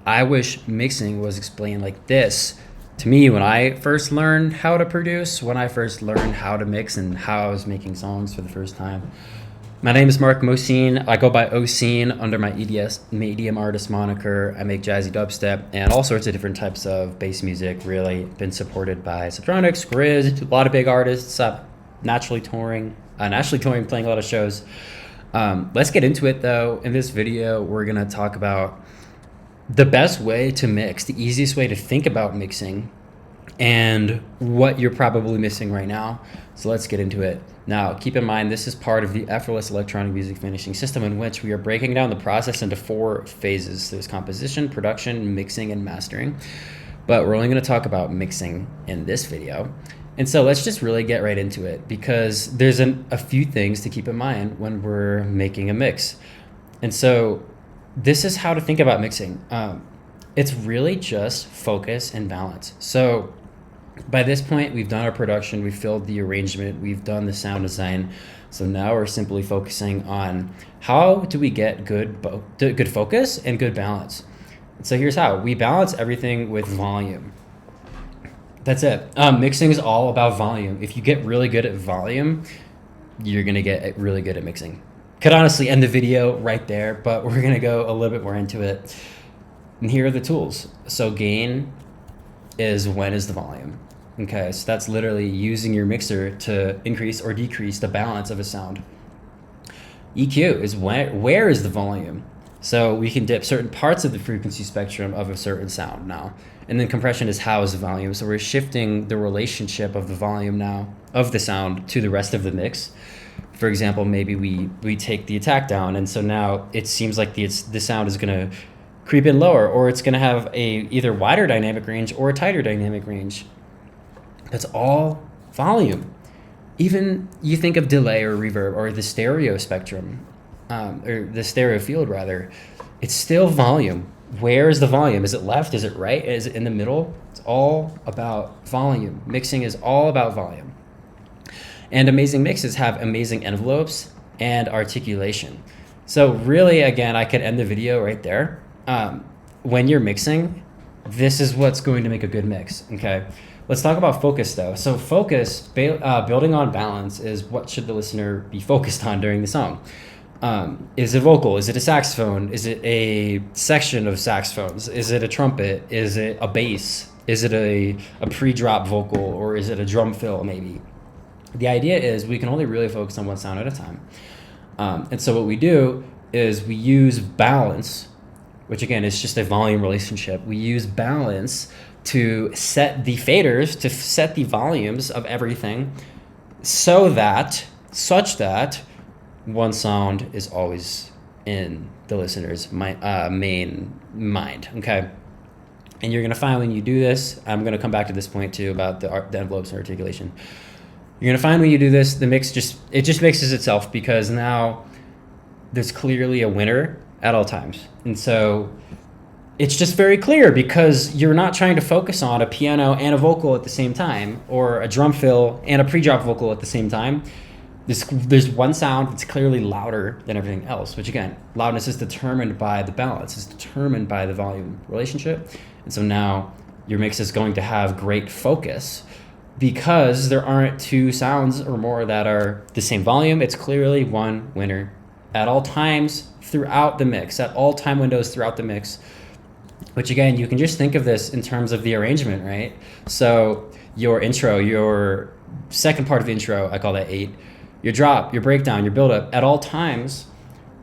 I wish mixing was explained like this to me when I first learned how to produce, when I first learned how to mix and how I was making songs for the first time. My name is Mark Mosine. I go by OSSIEN under my EDS medium artist moniker. I make jazzy dubstep and all sorts of different types of bass music. Really been supported by Subtronics, Grizz, a lot of big artists. Nationally touring, playing a lot of shows. Let's get into it though. In this video, we're gonna talk about the best way to mix, the easiest way to think about mixing, and what you're probably missing right now. So let's get into it. Now, keep in mind, this is part of the effortless electronic music finishing system in which we are breaking down the process into 4 phases. There's composition, production, mixing, and mastering. But we're only going to talk about mixing in this video. And so let's just really get right into it, because there's a few things to keep in mind when we're making a mix. And so this is how to think about mixing. It's really just focus and balance. So by this point, we've done our production, we've filled the arrangement, we've done the sound design. So now we're simply focusing on how do we get good focus and good balance. So here's how. We balance everything with volume. That's it. Mixing is all about volume. If you get really good at volume, you're going to get really good at mixing. Could honestly end the video right there, but we're going to go a little bit more into it. And here are the tools. So gain is when is the volume. Okay, so that's literally using your mixer to increase or decrease the balance of a sound. EQ is where is the volume. So we can dip certain parts of the frequency spectrum of a certain sound now. And then compression is how is the volume. So we're shifting the relationship of the volume now of the sound to the rest of the mix. For example, maybe we take the attack down, and so now it seems like the sound is going to creep in lower, or it's going to have a either wider dynamic range or a tighter dynamic range. That's all volume. Even you think of delay or reverb or the stereo spectrum, or the stereo field rather, it's still volume. Where is the volume? Is it left? Is it right? Is it in the middle? It's all about volume. Mixing is all about volume. And amazing mixes have amazing envelopes and articulation. So really, again, I could end the video right there. When you're mixing, this is what's going to make a good mix, okay? Let's talk about focus though. So focus, building on balance, is what should the listener be focused on during the song. Is it vocal? Is it a saxophone? Is it a section of saxophones? Is it a trumpet? Is it a bass? Is it a pre-drop vocal, or is it a drum fill maybe? The idea is we can only really focus on one sound at a time. And so what we do is we use balance, which again is just a volume relationship. We use balance to set the faders, to set the volumes of everything such that one sound is always in the listener's main mind, okay? And you're gonna find when you do this, I'm gonna come back to this point too about the envelopes and articulation. You're gonna find when you do this, the mix just mixes itself, because now there's clearly a winner at all times. And so it's just very clear, because you're not trying to focus on a piano and a vocal at the same time, or a drum fill and a pre-drop vocal at the same time. There's one sound that's clearly louder than everything else, which again, loudness is determined by the balance, is determined by the volume relationship. And so now your mix is going to have great focus, because there aren't 2 sounds or more that are the same volume. It's clearly one winner at all times throughout the mix, at all time windows throughout the mix. Which again, you can just think of this in terms of the arrangement, right? So your intro, your second part of the intro, I call that 8. Your drop, your breakdown, your build-up, at all times,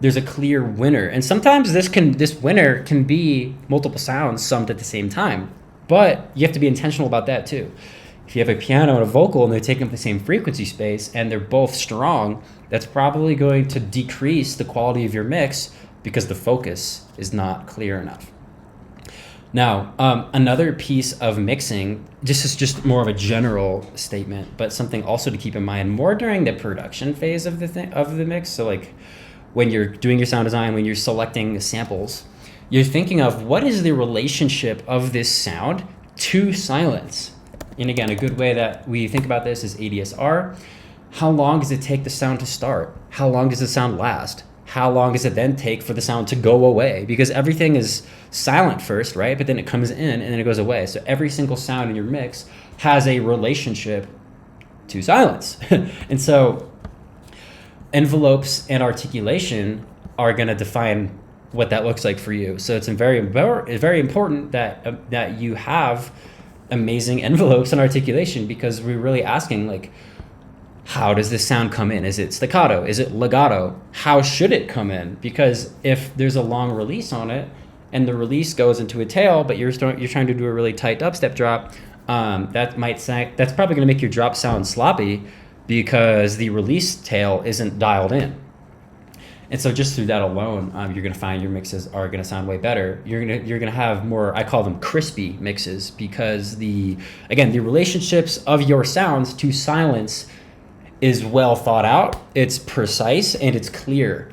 there's a clear winner. And sometimes this winner can be multiple sounds summed at the same time. But you have to be intentional about that too. If you have a piano and a vocal and they're taking up the same frequency space and they're both strong, that's probably going to decrease the quality of your mix, because the focus is not clear enough. Now, another piece of mixing, this is just more of a general statement, but something also to keep in mind more during the production phase of the mix. So like when you're doing your sound design, when you're selecting samples, you're thinking of what is the relationship of this sound to silence. And again, a good way that we think about this is ADSR. How long does it take the sound to start? How long does the sound last? how long does it then take for the sound to go away? Because everything is silent first, right? But then it comes in and then it goes away. So every single sound in your mix has a relationship to silence. And so envelopes and articulation are going to define what that looks like for you. So it's very important that you have amazing envelopes and articulation, because we're really asking, like, how does this sound come in? Is it staccato? Is it legato? How should it come in? Because if there's a long release on it and the release goes into a tail, but you're trying to do a really tight dubstep drop, that's probably going to make your drop sound sloppy because the release tail isn't dialed in. And so just through that alone, you're going to find your mixes are going to sound way better. You're going to have more, I call them crispy mixes, because the relationships of your sounds to silence is well thought out, it's precise, and it's clear.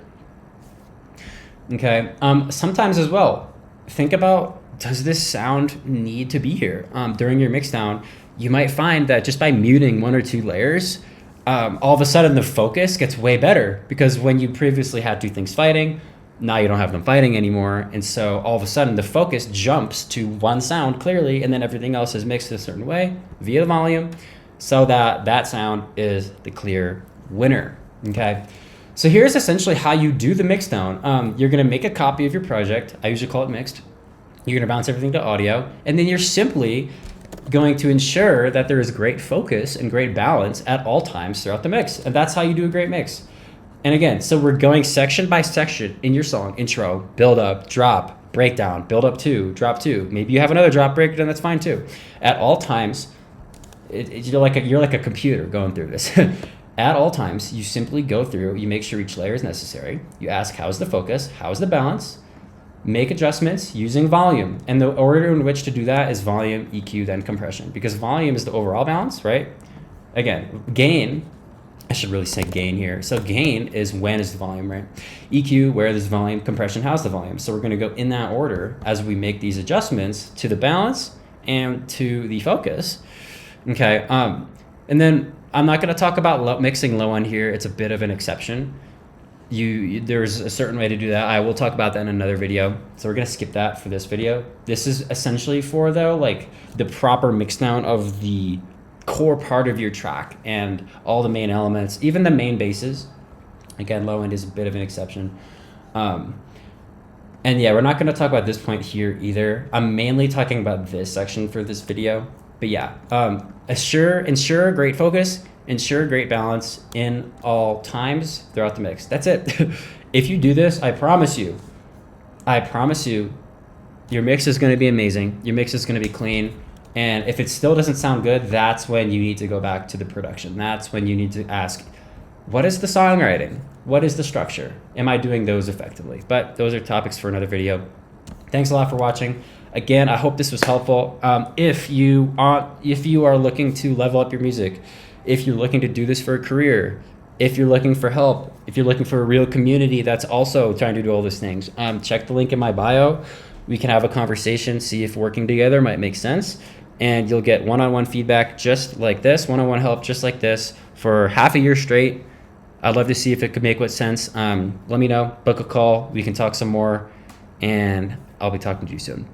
Okay. Sometimes as well, think about, does this sound need to be here? During your mix down, you might find that just by muting one or two layers, all of a sudden the focus gets way better, because when you previously had two things fighting, now you don't have them fighting anymore. And so all of a sudden the focus jumps to one sound clearly, and then everything else is mixed a certain way via the volume, so that sound is the clear winner. Okay. So here's essentially how you do the mix down. You're going to make a copy of your project. I usually call it mixed. You're going to bounce everything to audio, and then you're simply going to ensure that there is great focus and great balance at all times throughout the mix. And that's how you do a great mix. And again, so we're going section by section in your song: intro, build up, drop, breakdown, build up two, drop two. Maybe you have another drop breakdown, that's fine too. At all times, you're like a computer going through this. At all times, you simply go through, you make sure each layer is necessary. You ask, how's the focus? How's the balance? Make adjustments using volume. And the order in which to do that is volume, EQ, then compression. Because volume is the overall balance, right? Again, gain, I should really say gain here. So gain is when is the volume, right? EQ, where is the volume? Compression, how's the volume? So we're going to go in that order as we make these adjustments to the balance and to the focus. Okay, and then I'm not going to talk about mixing low end here. It's a bit of an exception. There's a certain way to do that. I will talk about that in another video. So we're going to skip that for this video. This is essentially for, though, like the proper mix down of the core part of your track and all the main elements, even the main basses. Again, low end is a bit of an exception. And yeah, we're not going to talk about this point here either. I'm mainly talking about this section for this video. But yeah, ensure great focus, ensure great balance in all times throughout the mix. That's it. If you do this, I promise you, your mix is going to be amazing. Your mix is going to be clean. And if it still doesn't sound good, that's when you need to go back to the production. That's when you need to ask, what is the songwriting? What is the structure? Am I doing those effectively? But those are topics for another video. Thanks a lot for watching. Again, I hope this was helpful. If you are looking to level up your music, if you're looking to do this for a career, if you're looking for help, if you're looking for a real community that's also trying to do all these things, check the link in my bio. We can have a conversation, see if working together might make sense, and you'll get one-on-one feedback just like this, one-on-one help just like this for half a year straight. I'd love to see if it could make what sense. Let me know, book a call, we can talk some more, and I'll be talking to you soon.